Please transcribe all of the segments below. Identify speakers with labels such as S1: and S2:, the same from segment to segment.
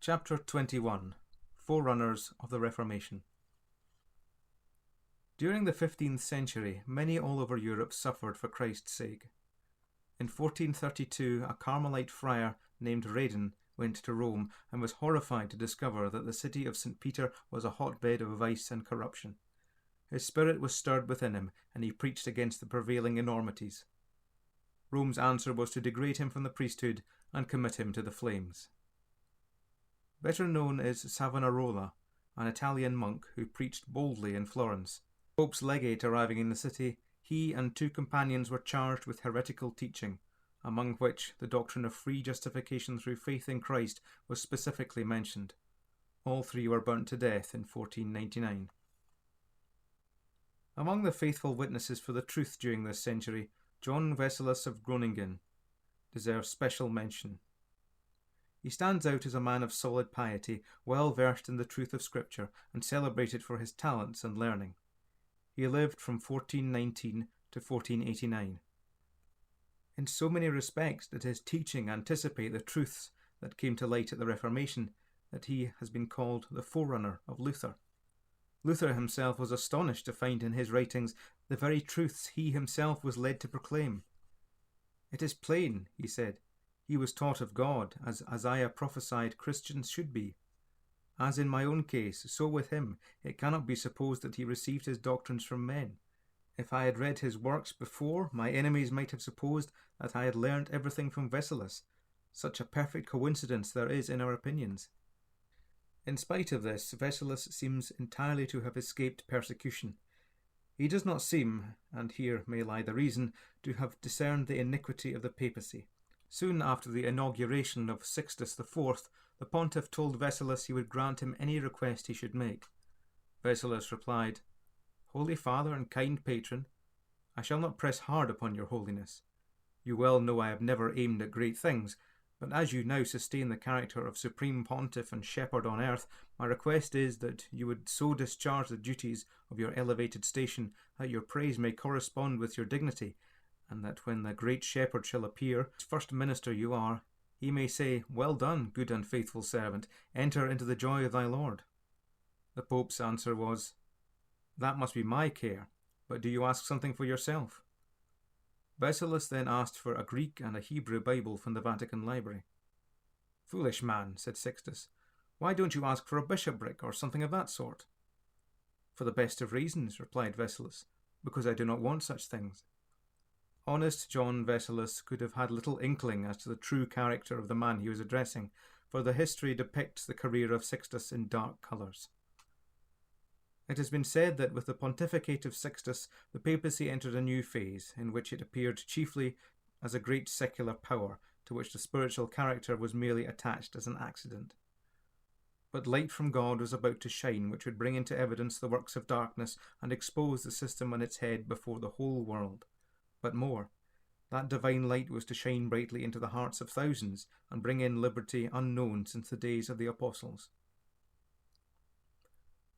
S1: Chapter 21 Forerunners of the Reformation. During the 15th century, many all over Europe suffered for Christ's sake. In 1432, a Carmelite friar named Radon went to Rome and was horrified to discover that the city of St. Peter was a hotbed of vice and corruption. His spirit was stirred within him, and he preached against the prevailing enormities. Rome's answer was to degrade him from the priesthood and commit him to the flames. Better known is Savonarola, an Italian monk who preached boldly in Florence. Pope's legate arriving in the city, he and two companions were charged with heretical teaching, among which the doctrine of free justification through faith in Christ was specifically mentioned. All three were burnt to death in 1499. Among the faithful witnesses for the truth during this century, John Weselus of Groningen deserves special mention. He stands out as a man of solid piety, well versed in the truth of Scripture, and celebrated for his talents and learning. He lived from 1419 to 1489. In so many respects did his teaching anticipate the truths that came to light at the Reformation that he has been called the forerunner of Luther. Luther himself was astonished to find in his writings the very truths he himself was led to proclaim. "It is plain," he said, "he was taught of God, as Isaiah prophesied Christians should be. As in my own case, so with him, it cannot be supposed that he received his doctrines from men. If I had read his works before, my enemies might have supposed that I had learnt everything from Weselus. Such a perfect coincidence there is in our opinions." In spite of this, Weselus seems entirely to have escaped persecution. He does not seem, and here may lie the reason, to have discerned the iniquity of the papacy. Soon after the inauguration of Sixtus IV, the pontiff told Weselus he would grant him any request he should make. Weselus replied, "Holy Father and kind patron, I shall not press hard upon your holiness. You well know I have never aimed at great things, but as you now sustain the character of supreme pontiff and shepherd on earth, my request is that you would so discharge the duties of your elevated station that your praise may correspond with your dignity, and that when the great shepherd shall appear, whose first minister you are, he may say, 'Well done, good and faithful servant, enter into the joy of thy Lord.'" The Pope's answer was, "That must be my care, but do you ask something for yourself?" Weselus then asked for a Greek and a Hebrew Bible from the Vatican Library. "Foolish man," said Sixtus, "why don't you ask for a bishopric or something of that sort?" "For the best of reasons," replied Weselus, "because I do not want such things." Honest John Weselus could have had little inkling as to the true character of the man he was addressing, for the history depicts the career of Sixtus in dark colours. It has been said that with the pontificate of Sixtus, the papacy entered a new phase, in which it appeared chiefly as a great secular power, to which the spiritual character was merely attached as an accident. But light from God was about to shine, which would bring into evidence the works of darkness and expose the system on its head before the whole world. But more, that divine light was to shine brightly into the hearts of thousands and bring in liberty unknown since the days of the apostles.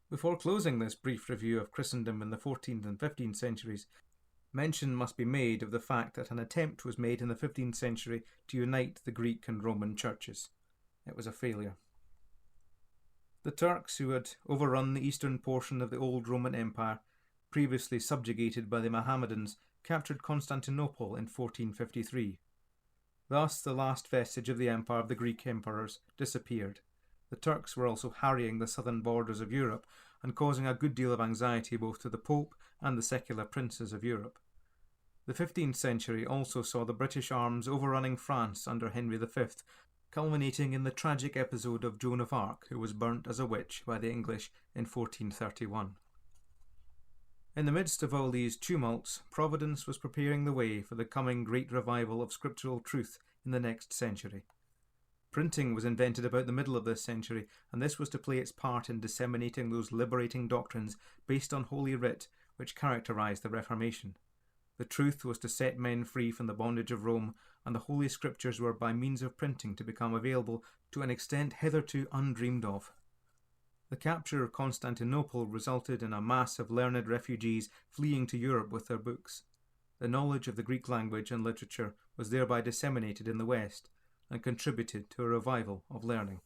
S1: Before closing this brief review of Christendom in the 14th and 15th centuries, mention must be made of the fact that an attempt was made in the 15th century to unite the Greek and Roman churches. It was a failure. The Turks, who had overrun the eastern portion of the old Roman Empire, previously subjugated by the Mohammedans, captured Constantinople in 1453. Thus the last vestige of the empire of the Greek emperors disappeared. The Turks were also harrying the southern borders of Europe and causing a good deal of anxiety both to the Pope and the secular princes of Europe. The 15th century also saw the British arms overrunning France under Henry V, culminating in the tragic episode of Joan of Arc, who was burnt as a witch by the English in 1431. In the midst of all these tumults, Providence was preparing the way for the coming great revival of scriptural truth in the next century. Printing was invented about the middle of this century, and this was to play its part in disseminating those liberating doctrines based on Holy Writ which characterized the Reformation. The truth was to set men free from the bondage of Rome, and the Holy Scriptures were by means of printing to become available to an extent hitherto undreamed of. The capture of Constantinople resulted in a mass of learned refugees fleeing to Europe with their books. The knowledge of the Greek language and literature was thereby disseminated in the West, and contributed to a revival of learning.